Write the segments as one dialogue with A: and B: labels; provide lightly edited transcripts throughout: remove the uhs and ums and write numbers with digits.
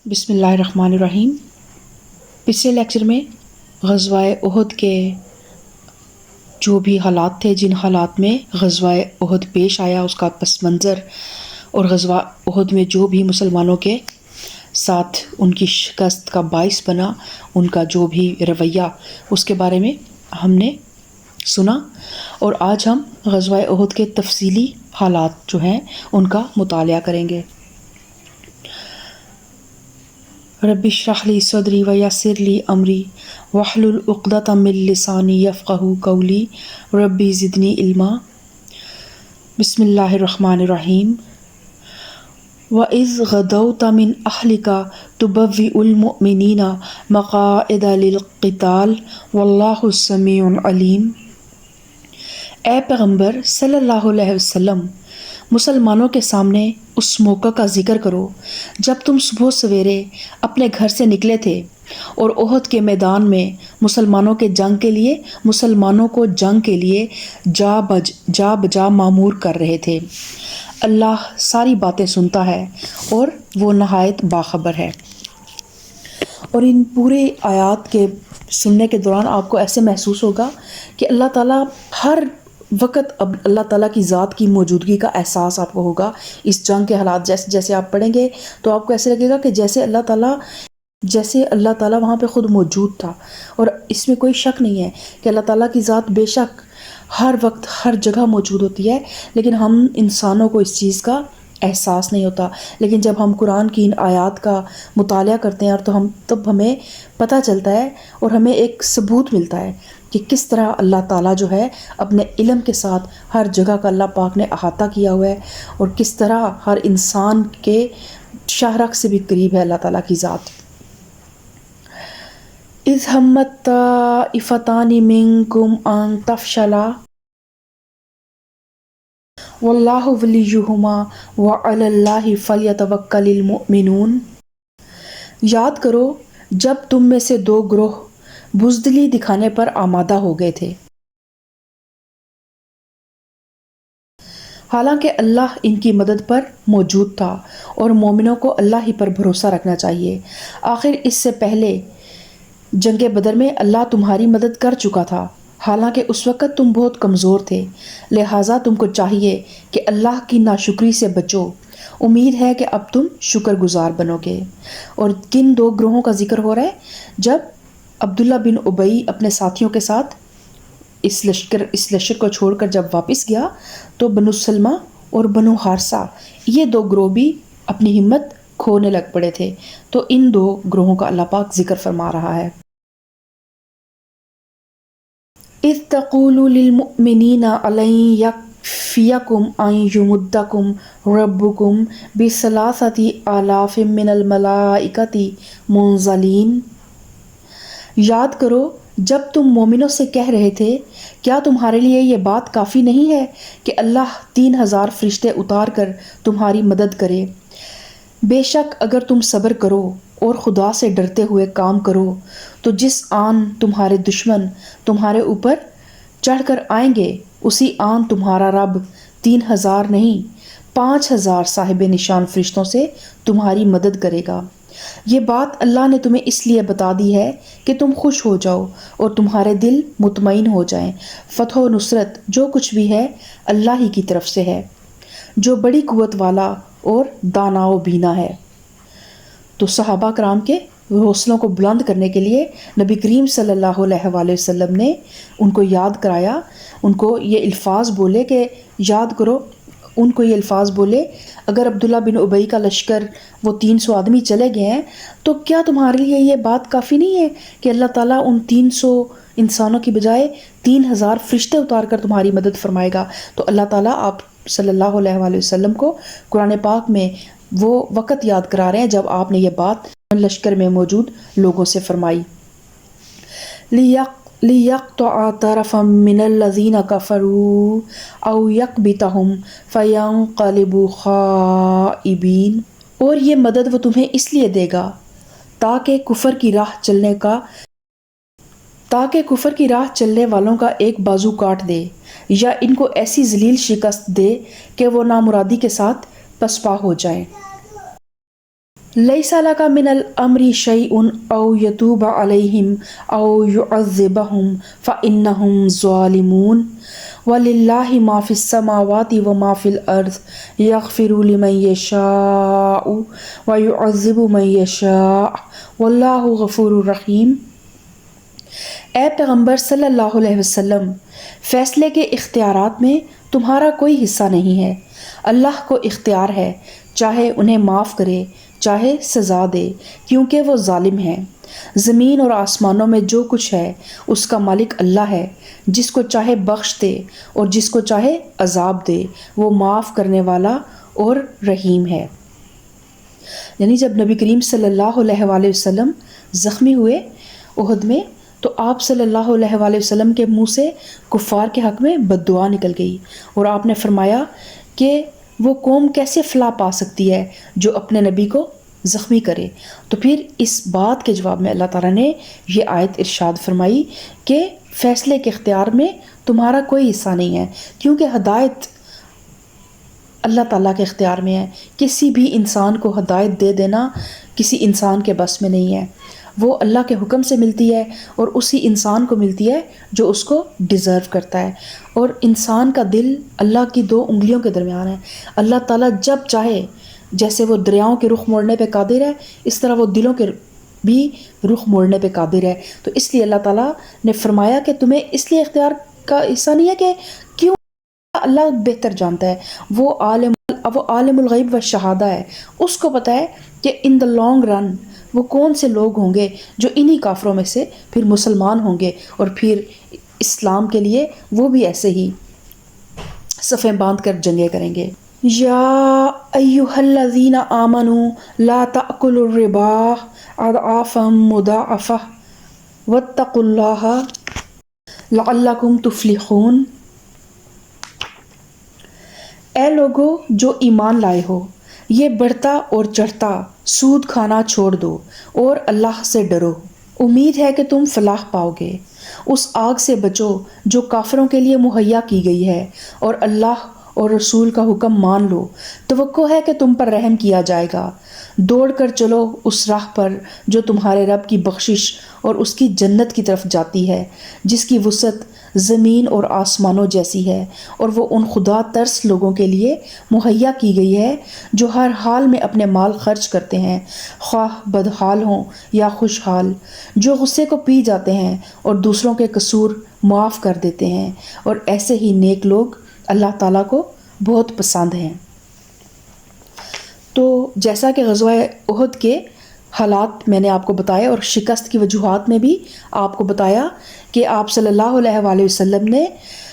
A: بسم اللہ الرحمن الرحیم۔ پچھلے لیکچر میں غزوہ احد کے جو بھی حالات تھے، جن حالات میں غزوہ احد پیش آیا، اس کا پس منظر، اور غزوہ احد میں جو بھی مسلمانوں کے ساتھ ان کی شکست کا باعث بنا، ان کا جو بھی رویہ، اس کے بارے میں ہم نے سنا۔ اور آج ہم غزوہ احد کے تفصیلی حالات جو ہیں ان کا مطالعہ کریں گے۔ رب اشرح لی صدری ویسر لی امری واحلل عقدۃ من لسانی یفقہوا قولی ربی زدنی علما۔ بسم اللہ الرحمن الرحیم۔ وَإِذْ غَدَوْتَ مِنْ أَهْلِكَ تُبَوِّئُ الْمُؤْمِنِينَ مَقَاعِدَ لِلْقِتَالِ وَاللَّهُ سَمِيعٌ عَلِيمٌ۔ اے پیغمبر صلی اللہ علیہ وسلم، مسلمانوں کے سامنے اس موقع کا ذکر کرو جب تم صبح سویرے اپنے گھر سے نکلے تھے اور احد کے میدان میں مسلمانوں کو جنگ کے لیے جا بجا مامور کر رہے تھے۔ اللہ ساری باتیں سنتا ہے اور وہ نہایت باخبر ہے۔ اور ان پورے آیات کے سننے کے دوران آپ کو ایسے محسوس ہوگا کہ اللہ تعالیٰ ہر وقت، اب اللہ تعالیٰ کی ذات کی موجودگی کا احساس آپ کو ہوگا۔ اس جنگ کے حالات جیسے جیسے آپ پڑھیں گے تو آپ کو ایسے لگے گا کہ جیسے اللہ تعالیٰ وہاں پہ خود موجود تھا۔ اور اس میں کوئی شک نہیں ہے کہ اللہ تعالیٰ کی ذات بے شک ہر وقت ہر جگہ موجود ہوتی ہے، لیکن ہم انسانوں کو اس چیز کا احساس نہیں ہوتا۔ لیکن جب ہم قرآن کی ان آیات کا مطالعہ کرتے ہیں اور تب ہمیں پتہ چلتا ہے اور ہمیں ایک ثبوت ملتا ہے کہ کس طرح اللہ تعالیٰ جو ہے اپنے علم کے ساتھ ہر جگہ کا اللہ پاک نے احاطہ کیا ہوا ہے، اور کس طرح ہر انسان کے شاہراہ سے بھی قریب ہے اللہ تعالیٰ کی ذات۔ اذ ہمت طائفتان منکم ان تفشلا واللہ ولیہما وعلی اللہ فلیتوکل المؤمنون۔ یاد کرو جب تم میں سے دو گروہ بزدلی دکھانے پر آمادہ ہو گئے تھے، حالانکہ اللہ ان کی مدد پر موجود تھا، اور مومنوں کو اللہ ہی پر بھروسہ رکھنا چاہیے۔ آخر اس سے پہلے جنگ بدر میں اللہ تمہاری مدد کر چکا تھا، حالانکہ اس وقت تم بہت کمزور تھے، لہٰذا تم کو چاہیے کہ اللہ کی ناشکری سے بچو۔ امید ہے کہ اب تم شکر گزار بنو گے۔ اور کن دو گروہوں کا ذکر ہو رہا ہے؟ جب عبداللہ بن ابی اپنے ساتھیوں کے ساتھ اس لشکر کو چھوڑ کر جب واپس گیا تو بنو سلمہ اور بنو حارثہ، یہ دو گروہ بھی اپنی ہمت کھونے لگ پڑے تھے۔ تو ان دو گروہوں کا اللہ پاک ذکر فرما رہا ہے۔ اذ تقول للمؤمنین لن یکفیکم ان یمدکم ربکم بثلاثۃ آلاف من الملائکۃ منزلین۔ یاد کرو جب تم مومنوں سے کہہ رہے تھے، کیا تمہارے لیے یہ بات کافی نہیں ہے کہ اللہ 3000 فرشتے اتار کر تمہاری مدد کرے؟ بے شک اگر تم صبر کرو اور خدا سے ڈرتے ہوئے کام کرو تو جس آن تمہارے دشمن تمہارے اوپر چڑھ کر آئیں گے، اسی آن تمہارا رب 3000 نہیں 5000 صاحب نشان فرشتوں سے تمہاری مدد کرے گا۔ یہ بات اللہ نے تمہیں اس لیے بتا دی ہے کہ تم خوش ہو جاؤ اور تمہارے دل مطمئن ہو جائیں۔ فتح و نصرت جو کچھ بھی ہے اللہ ہی کی طرف سے ہے، جو بڑی قوت والا اور دانا و بینا ہے۔ تو صحابہ کرام کے حوصلوں کو بلند کرنے کے لیے نبی کریم صلی اللہ علیہ وآلہ وسلم نے ان کو یاد کرایا، ان کو یہ الفاظ بولے کہ یاد کرو، ان کو یہ الفاظ بولے اگر عبداللہ بن ابی کا لشکر وہ 300 آدمی چلے گئے ہیں تو کیا تمہارے لیے یہ بات کافی نہیں ہے کہ اللہ تعالیٰ ان 300 انسانوں کی بجائے 3000 فرشتے اتار کر تمہاری مدد فرمائے گا۔ تو اللہ تعالیٰ آپ صلی اللہ علیہ وآلہ وسلم کو قرآن پاک میں وہ وقت یاد کرا رہے ہیں جب آپ نے یہ بات لشکر میں موجود لوگوں سے فرمائی۔ لِيَقْطَعَ طَرَفًا مِّنَ الَّذِينَ كَفَرُوا أَوْ يَكْبِتَهُمْ فَيَنقَلِبُوا خَائِبِينَ۔ اور یہ مدد وہ تمہیں اس لیے دے گا تاکہ کفر کی راہ چلنے والوں کا ایک بازو کاٹ دے، یا ان کو ایسی ذلیل شکست دے کہ وہ نامرادی کے ساتھ پسپا ہو جائیں۔ لیس لک من الامر شیء او یتوب علیہم او یعذبہم فانہم ظالمون وللہ ما فی السماوات وما فی الارض یغفر لمن یشاء ویعذب من یشاء واللہ غفور رحیم۔ اے پیغمبر صلی اللہ علیہ وسلم، فیصلے کے اختیارات میں تمہارا کوئی حصہ نہیں ہے۔ اللہ کو اختیار ہے، چاہے انہیں معاف کرے چاہے سزا دے، کیونکہ وہ ظالم ہے۔ زمین اور آسمانوں میں جو کچھ ہے اس کا مالک اللہ ہے، جس کو چاہے بخش دے اور جس کو چاہے عذاب دے، وہ معاف کرنے والا اور رحیم ہے۔ یعنی جب نبی کریم صلی اللہ علیہ وآلہ وسلم زخمی ہوئے احد میں، تو آپ صلی اللہ علیہ وآلہ وسلم کے منہ سے کفار کے حق میں بد دعا نکل گئی، اور آپ نے فرمایا کہ وہ قوم کیسے فلاح پا سکتی ہے جو اپنے نبی کو زخمی کرے۔ تو پھر اس بات کے جواب میں اللہ تعالیٰ نے یہ آیت ارشاد فرمائی کہ فیصلے کے اختیار میں تمہارا کوئی حصہ نہیں ہے، کیونکہ ہدایت اللہ تعالیٰ کے اختیار میں ہے۔ کسی بھی انسان کو ہدایت دے دینا کسی انسان کے بس میں نہیں ہے، وہ اللہ کے حکم سے ملتی ہے اور اسی انسان کو ملتی ہے جو اس کو ڈیزرو کرتا ہے۔ اور انسان کا دل اللہ کی دو انگلیوں کے درمیان ہے۔ اللہ تعالیٰ جب چاہے، جیسے وہ دریاؤں کے رخ موڑنے پہ قادر ہے، اس طرح وہ دلوں کے بھی رخ موڑنے پہ قادر ہے۔ تو اس لیے اللہ تعالیٰ نے فرمایا کہ تمہیں اس لیے اختیار کا حصہ نہیں ہے کہ کیوں، اللہ بہتر جانتا ہے، وہ عالم الغیب و شہادہ ہے، اس کو پتہ ہے کہ ان دا لانگ رن وہ کون سے لوگ ہوں گے جو انہی کافروں میں سے پھر مسلمان ہوں گے، اور پھر اسلام کے لیے وہ بھی ایسے ہی صفیں باندھ کر جنگیں کریں گے۔ یا ایہا الذین آمنوا لا تأکلوا الربا اضعافا مضاعفہ واتقوا اللہ لعلکم تفلحون۔ اے لوگو جو ایمان لائے ہو، یہ بڑھتا اور چڑھتا سود کھانا چھوڑ دو اور اللہ سے ڈرو، امید ہے کہ تم فلاح پاؤ گے۔ اس آگ سے بچو جو کافروں کے لیے مہیا کی گئی ہے، اور اللہ اور رسول کا حکم مان لو، توقع ہے کہ تم پر رحم کیا جائے گا۔ دوڑ کر چلو اس راہ پر جو تمہارے رب کی بخشش اور اس کی جنت کی طرف جاتی ہے، جس کی وسعت زمین اور آسمانوں جیسی ہے، اور وہ ان خدا ترس لوگوں کے لیے مہیا کی گئی ہے جو ہر حال میں اپنے مال خرچ کرتے ہیں، خواہ بدحال ہوں یا خوشحال، جو غصے کو پی جاتے ہیں اور دوسروں کے قصور معاف کر دیتے ہیں، اور ایسے ہی نیک لوگ اللہ تعالیٰ کو بہت پسند ہیں۔ تو جیسا کہ غزوہ احد کے حالات میں نے آپ کو بتایا، اور شکست کی وجوہات میں بھی آپ کو بتایا کہ آپ صلی اللہ علیہ وآلہ وسلم نے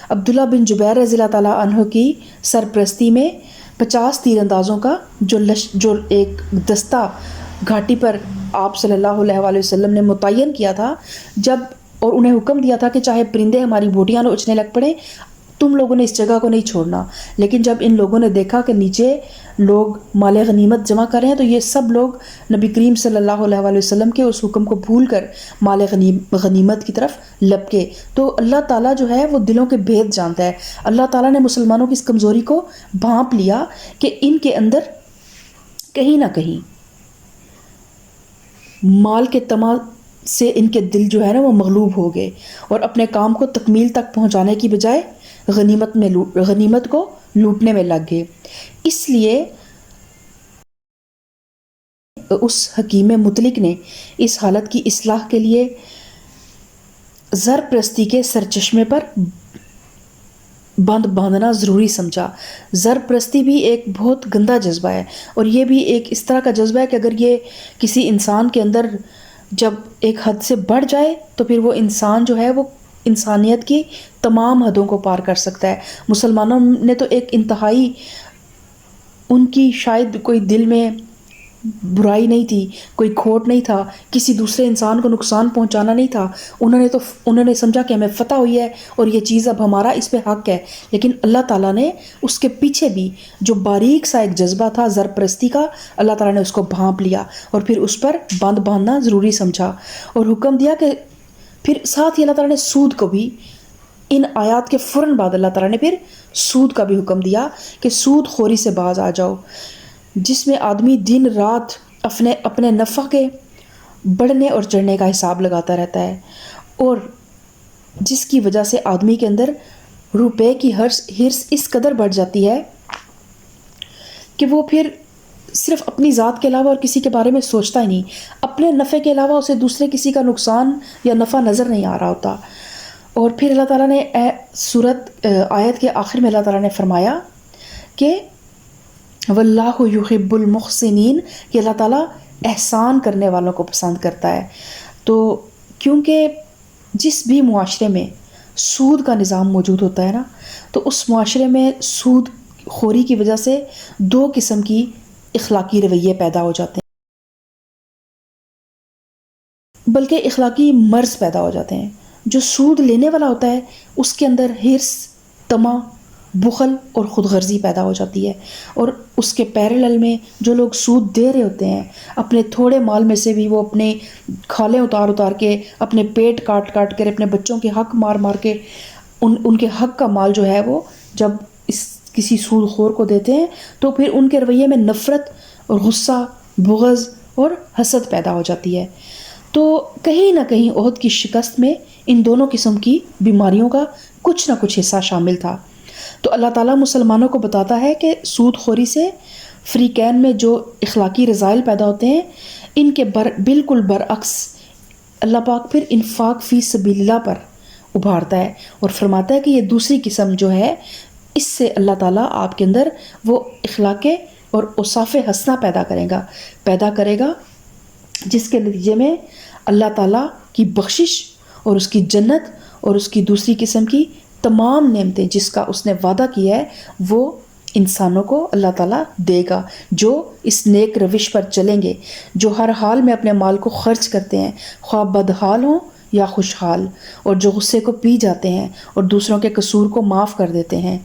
A: عبداللہ بن جبیر رضی اللہ تعالیٰ عنہ کی سرپرستی میں 50 تیر اندازوں کا جو ایک دستہ گھاٹی پر آپ صلی اللہ علیہ وآلہ وسلم نے متعین کیا تھا، اور انہیں حکم دیا تھا کہ چاہے پرندے ہماری بوٹیاں نوچنے لگ پڑیں، تم لوگوں نے اس جگہ کو نہیں چھوڑنا۔ لیکن جب ان لوگوں نے دیکھا کہ نیچے لوگ مال غنیمت جمع کر رہے ہیں، تو یہ سب لوگ نبی کریم صلی اللہ علیہ وآلہ وسلم کے اس حکم کو بھول کر مال غنیمت کی طرف لپکے۔ تو اللہ تعالیٰ جو ہے وہ دلوں کے بھید جانتا ہے۔ اللہ تعالیٰ نے مسلمانوں کی اس کمزوری کو بھانپ لیا کہ ان کے اندر کہیں نہ کہیں مال کے طمع سے ان کے دل جو ہے نا وہ مغلوب ہو گئے، اور اپنے کام کو تکمیل تک پہنچانے کی بجائے غنیمت کو لوٹنے میں لگ گئے۔ اس لیے اس حکیم مطلق نے اس حالت کی اصلاح کے لیے زر پرستی کے سرچشمے پر بند باندھنا ضروری سمجھا۔ زر پرستی بھی ایک بہت گندا جذبہ ہے، اور یہ بھی ایک اس طرح کا جذبہ ہے کہ اگر یہ کسی انسان کے اندر جب ایک حد سے بڑھ جائے تو پھر وہ انسان جو ہے وہ انسانیت کی تمام حدوں کو پار کر سکتا ہے۔ مسلمانوں نے تو ایک انتہائی، ان کی شاید کوئی دل میں برائی نہیں تھی، کوئی کھوٹ نہیں تھا، کسی دوسرے انسان کو نقصان پہنچانا نہیں تھا۔ انہوں نے سمجھا کہ ہمیں فتح ہوئی ہے اور یہ چیز اب ہمارا اس پہ حق ہے۔ لیکن اللہ تعالیٰ نے اس کے پیچھے بھی جو باریک سا ایک جذبہ تھا زر پرستی کا، اللہ تعالیٰ نے اس کو بھانپ لیا اور پھر اس پر بند باندھنا ضروری سمجھا، اور حکم دیا کہ پھر ساتھ ہی اللہ تعالیٰ نے سود کو بھی، ان آیات کے فوراً بعد اللہ تعالیٰ نے پھر سود کا بھی حکم دیا کہ سود خوری سے باز آ جاؤ، جس میں آدمی دن رات اپنے نفع کے بڑھنے اور چڑھنے کا حساب لگاتا رہتا ہے، اور جس کی وجہ سے آدمی کے اندر روپے کی ہرس اس قدر بڑھ جاتی ہے کہ وہ پھر صرف اپنی ذات کے علاوہ اور کسی کے بارے میں سوچتا ہی نہیں، اپنے نفع کے علاوہ اسے دوسرے کسی کا نقصان یا نفع نظر نہیں آ رہا ہوتا۔ اور پھر اللہ تعالیٰ نے آیت کے آخر میں اللہ تعالیٰ نے فرمایا کہ واللہ یحب المحسنین، کہ اللہ تعالیٰ احسان کرنے والوں کو پسند کرتا ہے۔ تو کیونکہ جس بھی معاشرے میں سود کا نظام موجود ہوتا ہے نا، تو اس معاشرے میں سود خوری کی وجہ سے دو قسم کی اخلاقی رویے پیدا ہو جاتے ہیں، بلکہ اخلاقی مرض پیدا ہو جاتے ہیں۔ جو سود لینے والا ہوتا ہے اس کے اندر ہرس، طمع، بخل اور خود غرضی پیدا ہو جاتی ہے، اور اس کے پیرالل میں جو لوگ سود دے رہے ہوتے ہیں اپنے تھوڑے مال میں سے بھی وہ اپنے کھالیں اتار کے، اپنے پیٹ کاٹ کر، اپنے بچوں کے حق مار کے ان کے حق کا مال جو ہے وہ جب کسی سود خور کو دیتے ہیں تو پھر ان کے رویے میں نفرت اور غصہ، بغض اور حسد پیدا ہو جاتی ہے۔ تو کہیں نہ کہیں احد کی شکست میں ان دونوں قسم کی بیماریوں کا کچھ نہ کچھ حصہ شامل تھا۔ تو اللہ تعالیٰ مسلمانوں کو بتاتا ہے کہ سود خوری سے فریقین میں جو اخلاقی رذائل پیدا ہوتے ہیں، ان کے بالکل برعکس اللہ پاک پھر انفاق فی سبیل اللہ پر ابھارتا ہے اور فرماتا ہے کہ یہ دوسری قسم جو ہے، اس سے اللہ تعالیٰ آپ کے اندر وہ اخلاق اور اوصاف حسنہ پیدا کرے گا جس کے نتیجے میں اللہ تعالیٰ کی بخشش اور اس کی جنت اور اس کی دوسری قسم کی تمام نعمتیں جس کا اس نے وعدہ کیا ہے وہ انسانوں کو اللہ تعالیٰ دے گا، جو اس نیک روش پر چلیں گے، جو ہر حال میں اپنے مال کو خرچ کرتے ہیں، خواہ بدحال ہوں یا خوشحال، اور جو غصے کو پی جاتے ہیں اور دوسروں کے قصور کو معاف کر دیتے ہیں۔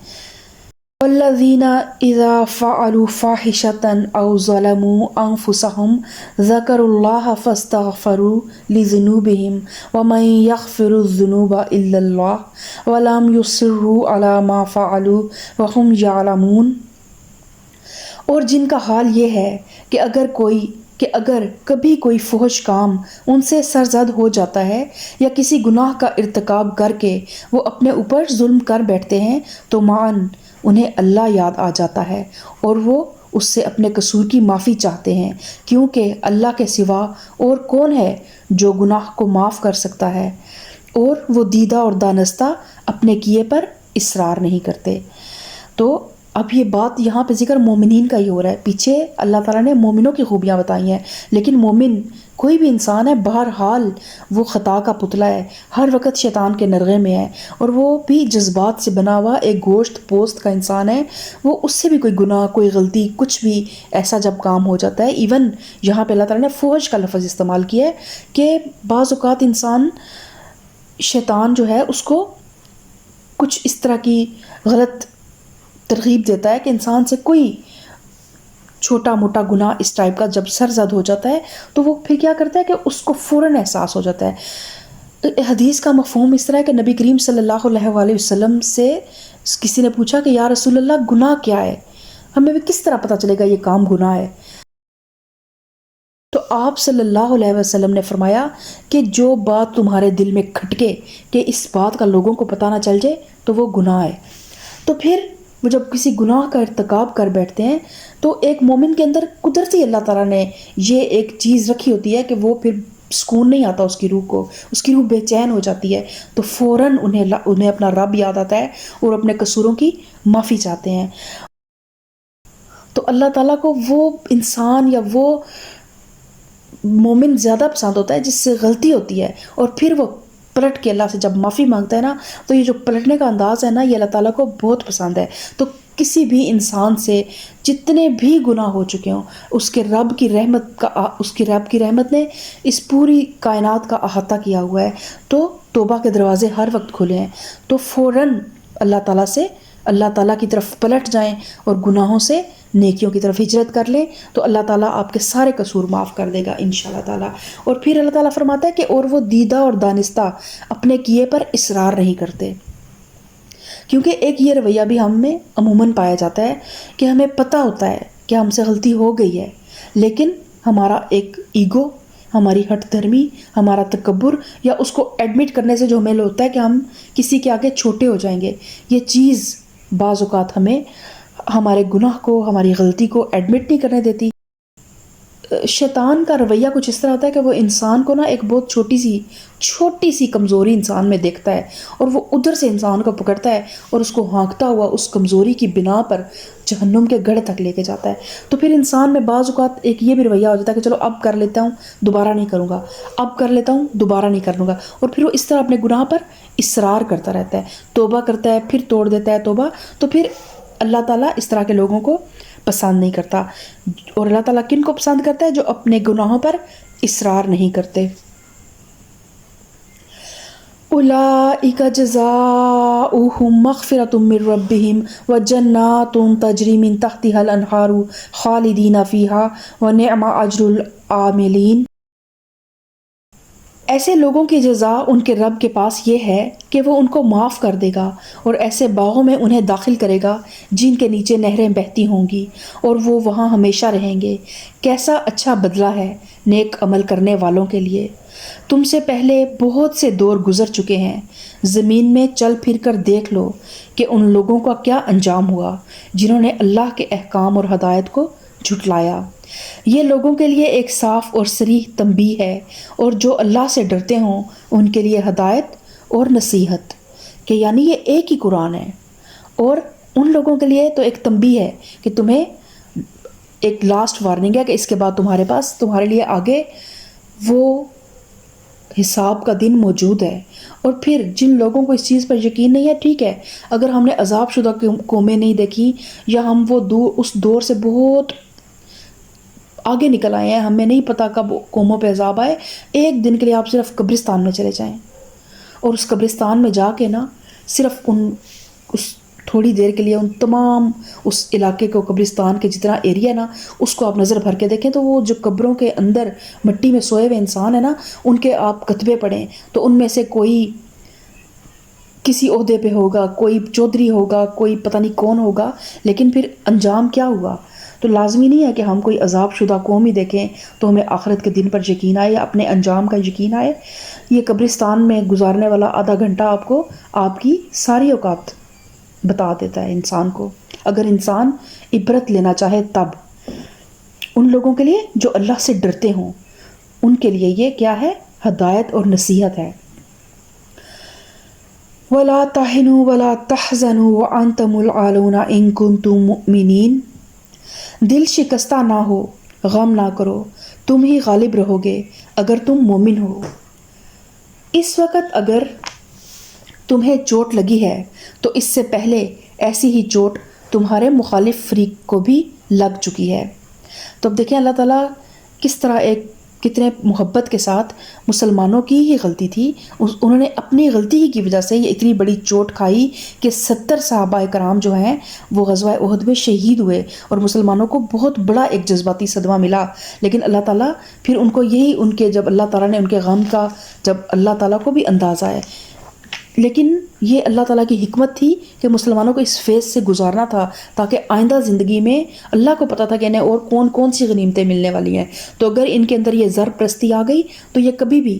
A: والذین اذا فعلوا فاحشة او ظلموا انفسهم ذکروا اللہ فاستغفروا لذنوبهم ومن یغفر الذنوب الا اللہ ولم یصروا علی ما فعلوا وهم یعلمون۔ اور جن کا حال یہ ہے کہ اگر کبھی کوئی فحش کام ان سے سرزد ہو جاتا ہے یا کسی گناہ کا ارتکاب کر کے وہ اپنے اوپر ظلم کر بیٹھتے ہیں تو معاً انہیں اللہ یاد آ جاتا ہے اور وہ اس سے اپنے قصور کی معافی چاہتے ہیں، کیونکہ اللہ کے سوا اور کون ہے جو گناہ کو معاف کر سکتا ہے، اور وہ دیدہ اور دانستہ اپنے کیے پر اصرار نہیں کرتے۔ تو اب یہ بات یہاں پہ ذکر مومنین کا ہی ہو رہا ہے، پیچھے اللہ تعالیٰ نے مومنوں کی خوبیاں بتائی ہیں، لیکن مومن کوئی بھی انسان ہے بہرحال وہ خطا کا پتلا ہے، ہر وقت شیطان کے نرغے میں ہے، اور وہ بھی جذبات سے بنا ہوا ایک گوشت پوست کا انسان ہے، وہ اس سے بھی کوئی گناہ، کوئی غلطی، کچھ بھی ایسا جب کام ہو جاتا ہے، ایون یہاں پہ اللہ تعالیٰ نے فحش کا لفظ استعمال کیا ہے کہ بعض اوقات انسان شیطان جو ہے اس کو کچھ اس طرح کی غلط ترغیب دیتا ہے کہ انسان سے کوئی چھوٹا موٹا گناہ اس ٹائپ کا جب سرزد ہو جاتا ہے تو وہ پھر کیا کرتا ہے کہ اس کو فوراً احساس ہو جاتا ہے۔ حدیث کا مفہوم اس طرح ہے کہ نبی کریم صلی اللہ علیہ وسلم سے کسی نے پوچھا کہ یا رسول اللہ گناہ کیا ہے، ہمیں بھی کس طرح پتہ چلے گا یہ کام گناہ ہے؟ تو آپ صلی اللہ علیہ وسلم نے فرمایا کہ جو بات تمہارے دل میں کھٹکے کہ اس بات کا لوگوں کو پتہ نہ چل جائے تو وہ گناہ ہے۔ تو پھر وہ جب کسی گناہ کا ارتکاب کر بیٹھتے ہیں تو ایک مومن کے اندر قدرتی اللہ تعالیٰ نے یہ ایک چیز رکھی ہوتی ہے کہ وہ پھر سکون نہیں آتا اس کی روح کو، اس کی روح بے چین ہو جاتی ہے، تو فوراً انہیں اپنا رب یاد آتا ہے اور اپنے قصوروں کی معافی چاہتے ہیں۔ تو اللہ تعالیٰ کو وہ انسان یا وہ مومن زیادہ پسند ہوتا ہے جس سے غلطی ہوتی ہے اور پھر وہ پلٹ کے اللہ سے جب معافی مانگتا ہے نا، تو یہ جو پلٹنے کا انداز ہے نا، یہ اللہ تعالیٰ کو بہت پسند ہے۔ تو کسی بھی انسان سے جتنے بھی گناہ ہو چکے ہوں، اس کے رب کی رحمت نے اس پوری کائنات کا احاطہ کیا ہوا ہے، تو توبہ کے دروازے ہر وقت کھلے ہیں، تو فوراً اللہ تعالیٰ کی طرف پلٹ جائیں اور گناہوں سے نیکیوں کی طرف ہجرت کر لیں، تو اللہ تعالیٰ آپ کے سارے قصور معاف کر دے گا انشاءاللہ تعالیٰ۔ اور پھر اللہ تعالیٰ فرماتا ہے کہ اور وہ دیدہ اور دانستہ اپنے کیے پر اصرار نہیں کرتے، کیونکہ ایک یہ رویہ بھی ہم میں عموماً پایا جاتا ہے کہ ہمیں پتہ ہوتا ہے کہ ہم سے غلطی ہو گئی ہے، لیکن ہمارا ایک ایگو، ہماری ہٹ دھرمی، ہمارا تکبر، یا اس کو ایڈمٹ کرنے سے جو ہمیں ہوتا ہے کہ ہم کسی کے آگے چھوٹے ہو جائیں گے، یہ چیز بعض اوقات ہمیں ہمارے گناہ کو، ہماری غلطی کو ایڈمٹ نہیں کرنے دیتی۔ شیطان کا رویہ کچھ اس طرح ہوتا ہے کہ وہ انسان کو نا ایک بہت چھوٹی سی کمزوری انسان میں دیکھتا ہے، اور وہ ادھر سے انسان کو پکڑتا ہے اور اس کو ہانکتا ہوا اس کمزوری کی بنا پر جہنم کے گڑھ تک لے کے جاتا ہے۔ تو پھر انسان میں بعض اوقات ایک یہ بھی رویہ ہو جاتا ہے کہ چلو اب کر لیتا ہوں، دوبارہ نہیں کروں گا، اب کر لیتا ہوں، دوبارہ نہیں کروں گا، اور پھر وہ اس طرح اپنے گناہ پر اصرار کرتا رہتا ہے، توبہ کرتا ہے، پھر توڑ دیتا ہے توبہ۔ تو پھر اللہ تعالیٰ اس طرح کے لوگوں کو پسند نہیں کرتا، اور اللہ تعالیٰ کن کو پسند کرتا ہے؟ جو اپنے گناہوں پر اصرار نہیں کرتے۔ اولئک جزاؤہم مغفرۃ من ربہم وجنات تجری من تحتہا الانہار خالدین فیہا ونعم اجر العاملین۔ ایسے لوگوں کی جزا ان کے رب کے پاس یہ ہے کہ وہ ان کو معاف کر دے گا، اور ایسے باغوں میں انہیں داخل کرے گا جن کے نیچے نہریں بہتی ہوں گی، اور وہ وہاں ہمیشہ رہیں گے۔ کیسا اچھا بدلہ ہے نیک عمل کرنے والوں کے لیے۔ تم سے پہلے بہت سے دور گزر چکے ہیں، زمین میں چل پھر کر دیکھ لو کہ ان لوگوں کا کیا انجام ہوا جنہوں نے اللہ کے احکام اور ہدایت کو جھٹلایا۔ یہ لوگوں کے لیے ایک صاف اور صریح تنبیہ ہے، اور جو اللہ سے ڈرتے ہوں ان کے لیے ہدایت اور نصیحت، کہ یعنی یہ ایک ہی قرآن ہے، اور ان لوگوں کے لیے تو ایک تنبیہ ہے کہ تمہیں ایک لاسٹ وارننگ ہے کہ اس کے بعد تمہارے پاس تمہارے لیے آگے وہ حساب کا دن موجود ہے۔ اور پھر جن لوگوں کو اس چیز پر یقین نہیں ہے، ٹھیک ہے، اگر ہم نے عذاب شدہ قومیں نہیں دیکھی، یا ہم وہ اس دور سے بہت آگے نکل آئے ہیں، ہمیں نہیں پتا کب قوموں پہ عذاب آئے، ایک دن کے لیے آپ صرف قبرستان میں چلے جائیں، اور اس قبرستان میں جا کے نا صرف اس تھوڑی دیر کے لیے ان تمام اس علاقے کو، قبرستان کے جتنا ایریا نا، اس کو آپ نظر بھر کے دیکھیں، تو وہ جو قبروں کے اندر مٹی میں سوئے ہوئے انسان ہیں نا، ان کے آپ کتبے پڑھیں، تو ان میں سے کوئی کسی عہدے پہ ہوگا، کوئی چودھری ہوگا، کوئی پتہ نہیں کون ہوگا، لیکن پھر انجام کیا ہوا؟ تو لازمی نہیں ہے کہ ہم کوئی عذاب شدہ قوم ہی دیکھیں تو ہمیں آخرت کے دن پر یقین آئے یا اپنے انجام کا یقین آئے۔ یہ قبرستان میں گزارنے والا آدھا گھنٹہ آپ کو آپ کی ساری اوقات بتا دیتا ہے انسان کو، اگر انسان عبرت لینا چاہے تب۔ ان لوگوں کے لیے جو اللہ سے ڈرتے ہوں ان کے لیے یہ کیا ہے؟ ہدایت اور نصیحت ہے۔ وَلَا تَهِنُوا وَلَا تَحْزَنُوا وَأَنْتُمُ الْأَعْلَوْنَ إِن كُنتُم مُؤْمِنِينَ۔ دل شکستہ نہ ہو، غم نہ کرو، تم ہی غالب رہو گے اگر تم مومن ہو۔ اس وقت اگر تمہیں چوٹ لگی ہے تو اس سے پہلے ایسی ہی چوٹ تمہارے مخالف فریق کو بھی لگ چکی ہے۔ تو اب دیکھیں اللہ تعالیٰ کس طرح کتنے محبت کے ساتھ، مسلمانوں کی ہی غلطی تھی، انہوں نے اپنی غلطی ہی کی وجہ سے یہ اتنی بڑی چوٹ کھائی کہ 70 صحابہ کرام جو ہیں وہ غزوہ احد میں شہید ہوئے، اور مسلمانوں کو بہت بڑا ایک جذباتی صدمہ ملا۔ لیکن اللہ تعالیٰ پھر ان کو جب اللہ تعالیٰ نے ان کے غم کا، جب اللہ تعالیٰ کو بھی اندازہ ہے، لیکن یہ اللہ تعالیٰ کی حکمت تھی کہ مسلمانوں کو اس فیز سے گزارنا تھا تاکہ آئندہ زندگی میں، اللہ کو پتہ تھا کہ انہیں اور کون سی غنیمتیں ملنے والی ہیں، تو اگر ان کے اندر یہ زر پرستی آ گئی تو یہ کبھی بھی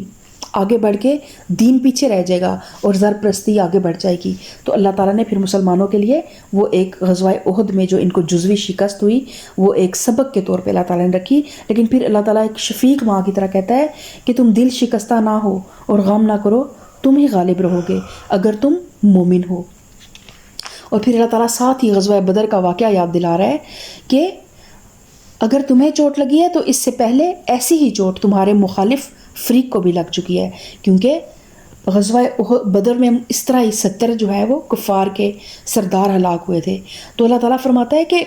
A: آگے بڑھ کے دین پیچھے رہ جائے گا اور زر پرستی آگے بڑھ جائے گی۔ تو اللہ تعالیٰ نے پھر مسلمانوں کے لیے وہ ایک غزوہ احد میں جو ان کو جزوی شکست ہوئی وہ ایک سبق کے طور پہ اللہ تعالیٰ نے رکھی، لیکن پھر اللہ تعالیٰ ایک شفیق ماں کی طرح کہتا ہے کہ تم دل شکستہ نہ ہو اور غم نہ کرو، تم ہی غالب رہو گے اگر تم مومن ہو۔ اور پھر اللہ تعالیٰ ساتھ ہی غزوہ بدر کا واقعہ یاد دلا رہا ہے کہ اگر تمہیں چوٹ لگی ہے تو اس سے پہلے ایسی ہی چوٹ تمہارے مخالف فریق کو بھی لگ چکی ہے، کیونکہ غزوہ بدر میں اس طرح ہی 70 جو ہے وہ کفار کے سردار ہلاک ہوئے تھے۔ تو اللہ تعالیٰ فرماتا ہے کہ،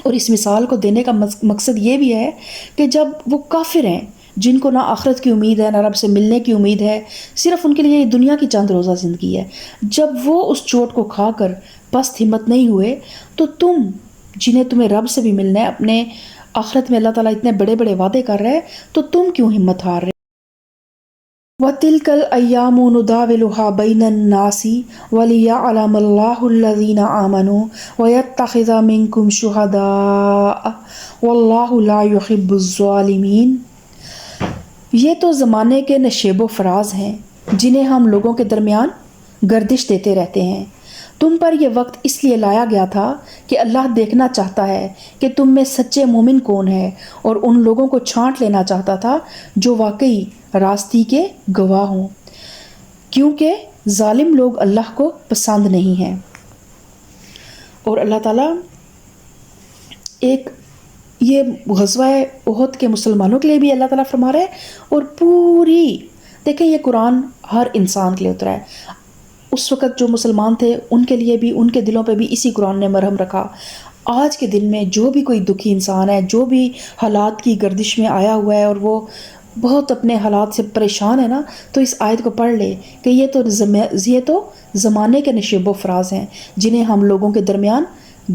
A: اور اس مثال کو دینے کا مقصد یہ بھی ہے کہ جب وہ کافر ہیں جن کو نہ آخرت کی امید ہے، نہ رب سے ملنے کی امید ہے، صرف ان کے لیے یہ دنیا کی چند روزہ زندگی ہے، جب وہ اس چوٹ کو کھا کر پست ہمت نہیں ہوئے، تو تمہیں رب سے بھی ملنا ہے، اپنے آخرت میں اللہ تعالیٰ اتنے بڑے بڑے وعدے کر رہے ہیں، تو تم کیوں ہمت ہار رہے؟ وَتِلْكَ الْأَيَّامُ نُدَاوِلُهَا بَيْنَ النَّاسِ وَلِيَعْلَمَ اللَّهُ الَّذِينَ آمَنُوا وَيَتَّخِذَ مِنكُمْ شُهَدَاءَ وَاللَّهُ لَا يُحِبُّ الظَّالِمِينَ۔ یہ تو زمانے کے نشیب و فراز ہیں جنہیں ہم لوگوں کے درمیان گردش دیتے رہتے ہیں۔ تم پر یہ وقت اس لیے لایا گیا تھا کہ اللہ دیکھنا چاہتا ہے کہ تم میں سچے مومن کون ہیں، اور ان لوگوں کو چھانٹ لینا چاہتا تھا جو واقعی راستی کے گواہ ہوں، کیونکہ ظالم لوگ اللہ کو پسند نہیں ہیں۔ اور اللہ تعالیٰ ایک یہ غزوہ احد کے مسلمانوں کے لیے بھی اللہ تعالیٰ فرما رہا ہے، اور پوری دیکھیں یہ قرآن ہر انسان کے لیے اترا ہے۔ اس وقت جو مسلمان تھے ان کے لیے بھی، ان کے دلوں پہ بھی اسی قرآن نے مرہم رکھا۔ آج کے دن میں جو بھی کوئی دکھی انسان ہے، جو بھی حالات کی گردش میں آیا ہوا ہے اور وہ بہت اپنے حالات سے پریشان ہے نا، تو اس آیت کو پڑھ لے کہ یہ تو زمانے کے نشیب و فراز ہیں جنہیں ہم لوگوں کے درمیان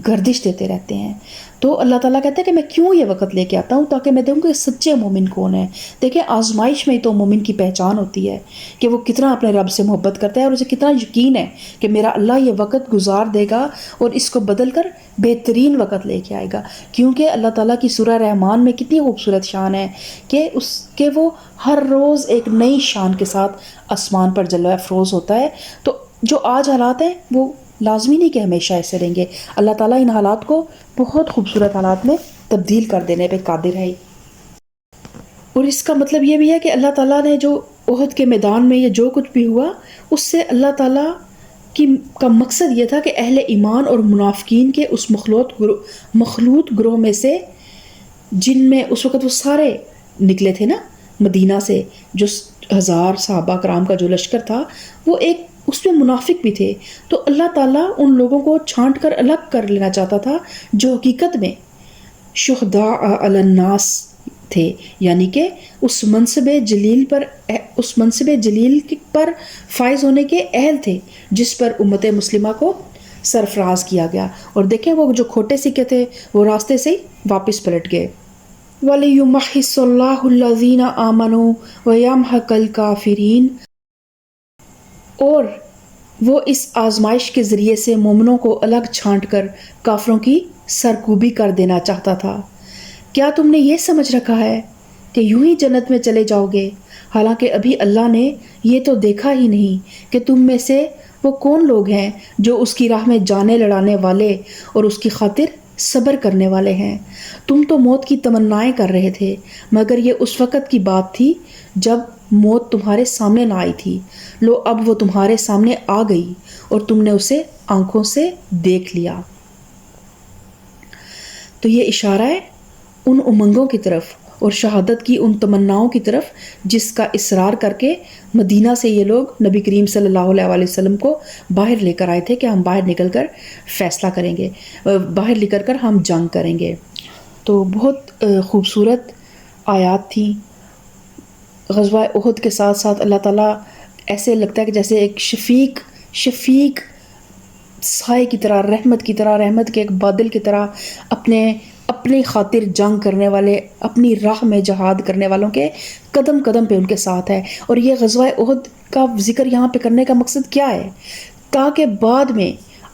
A: گردش دیتے رہتے ہیں۔ تو اللہ تعالیٰ کہتے ہیں کہ میں کیوں یہ وقت لے کے آتا ہوں، تاکہ میں دیکھوں کہ سچے مومن کون ہیں۔ دیکھیں آزمائش میں تو مومن کی پہچان ہوتی ہے کہ وہ کتنا اپنے رب سے محبت کرتا ہے اور اسے کتنا یقین ہے کہ میرا اللہ یہ وقت گزار دے گا اور اس کو بدل کر بہترین وقت لے کے آئے گا۔ کیونکہ اللہ تعالیٰ کی سورہ رحمان میں کتنی خوبصورت شان ہے کہ وہ ہر روز ایک نئی شان کے ساتھ آسمان پر جلوہ افروز ہوتا ہے۔ تو جو آج حالات ہیں وہ لازمی نہیں کہ ہمیشہ ایسے رہیں گے۔ اللہ تعالیٰ ان حالات کو بہت خوبصورت حالات میں تبدیل کر دینے پہ قادر ہے۔ اور اس کا مطلب یہ بھی ہے کہ اللہ تعالیٰ نے جو احد کے میدان میں یہ جو کچھ بھی ہوا، اس سے اللہ تعالیٰ کا مقصد یہ تھا کہ اہل ایمان اور منافقین کے اس مخلوط گروہ میں سے، جن میں اس وقت وہ سارے نکلے تھے نا مدینہ سے، جو 1000 صحابہ کرام کا جو لشکر تھا، وہ ایک اس میں منافق بھی تھے۔ تو اللہ تعالیٰ ان لوگوں کو چھانٹ کر الگ کر لینا چاہتا تھا جو حقیقت میں شہداء علی الناس تھے، یعنی کہ اس منصب جلیل پر فائز ہونے کے اہل تھے جس پر امت مسلمہ کو سرفراز کیا گیا۔ اور دیکھیں وہ جو کھوٹے سکے تھے وہ راستے سے ہی واپس پلٹ گئے۔ وَلِيُمَحِّصَ اللَّهُ الَّذِينَ آمَنُوا وَيَمْحَقَ الْكَافِرِينَ، اور وہ اس آزمائش کے ذریعے سے مومنوں کو الگ چھانٹ کر کافروں کی سرکوبی کر دینا چاہتا تھا۔ کیا تم نے یہ سمجھ رکھا ہے کہ یوں ہی جنت میں چلے جاؤ گے، حالانکہ ابھی اللہ نے یہ تو دیکھا ہی نہیں کہ تم میں سے وہ کون لوگ ہیں جو اس کی راہ میں جانیں لڑانے والے اور اس کی خاطر صبر کرنے والے ہیں۔ تم تو موت کی تمنائیں کر رہے تھے، مگر یہ اس وقت کی بات تھی جب موت تمہارے سامنے نہ آئی تھی۔ لو اب وہ تمہارے سامنے آ گئی اور تم نے اسے آنکھوں سے دیکھ لیا۔ تو یہ اشارہ ہے ان امنگوں کی طرف اور شہادت کی ان تمناؤں کی طرف جس کا اصرار کر کے مدینہ سے یہ لوگ نبی کریم صلی اللہ علیہ وسلم کو باہر لے کر آئے تھے کہ ہم باہر نکل کر فیصلہ کریں گے، باہر نکل کر ہم جنگ کریں گے۔ تو بہت خوبصورت آیات تھیں۔ غزوہ احد کے ساتھ ساتھ اللہ تعالیٰ ایسے لگتا ہے کہ جیسے ایک شفیق سائے کی طرح، رحمت کی طرح، رحمت کے ایک بادل کی طرح اپنی خاطر جنگ کرنے والے، اپنی راہ میں جہاد کرنے والوں کے قدم قدم پہ ان کے ساتھ ہے۔ اور یہ غزوہ احد کا ذکر یہاں پہ کرنے کا مقصد کیا ہے؟ تاکہ بعد میں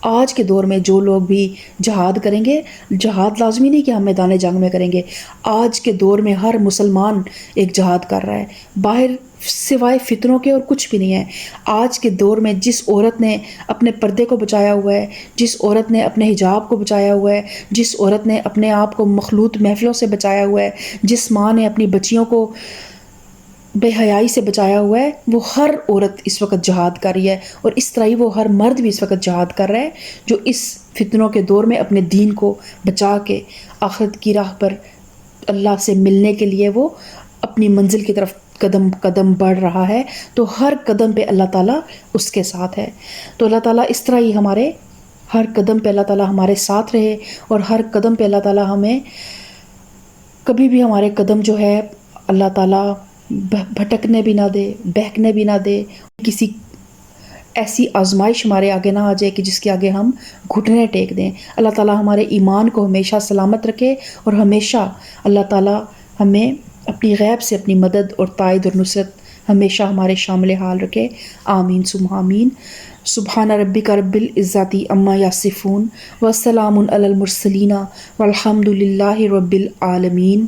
A: آج کے دور میں جو لوگ بھی جہاد کریں گے، جہاد لازمی نہیں کہ ہم میدان جنگ میں کریں گے۔ آج کے دور میں ہر مسلمان ایک جہاد کر رہا ہے، باہر سوائے فتنوں کے اور کچھ بھی نہیں ہے۔ آج کے دور میں جس عورت نے اپنے پردے کو بچایا ہوا ہے، جس عورت نے اپنے حجاب کو بچایا ہوا ہے، جس عورت نے اپنے آپ کو مخلوط محفلوں سے بچایا ہوا ہے، جس ماں نے اپنی بچیوں کو بے حیائی سے بچایا ہوا ہے، وہ ہر عورت اس وقت جہاد کر رہی ہے۔ اور اس طرح ہی وہ ہر مرد بھی اس وقت جہاد کر رہا ہے جو اس فتنوں کے دور میں اپنے دین کو بچا کے آخرت کی راہ پر اللہ سے ملنے کے لیے وہ اپنی منزل کی طرف قدم قدم بڑھ رہا ہے۔ تو ہر قدم پہ اللہ تعالیٰ اس کے ساتھ ہے۔ تو اللہ تعالیٰ اس طرح ہی ہمارے ہر قدم پہ اللہ تعالیٰ ہمارے ساتھ رہے، اور ہر قدم پہ اللہ تعالیٰ ہمیں کبھی بھی ہمارے قدم جو ہے اللہ تعالیٰ بھٹکنے بھی نہ دے، بہکنے بھی نہ دے، کسی ایسی آزمائش ہمارے آگے نہ آ جائے کہ جس کے آگے ہم گھٹنے ٹیک دیں۔ اللہ تعالیٰ ہمارے ایمان کو ہمیشہ سلامت رکھے، اور ہمیشہ اللہ تعالیٰ ہمیں اپنی غیب سے اپنی مدد اور تائید اور نصرت ہمیشہ ہمارے شامل حال رکھے، آمین ثم آمین۔ سبحان ربک رب العزت عما یصفون وسلام علی المرسلین والحمد للہ رب العالمین۔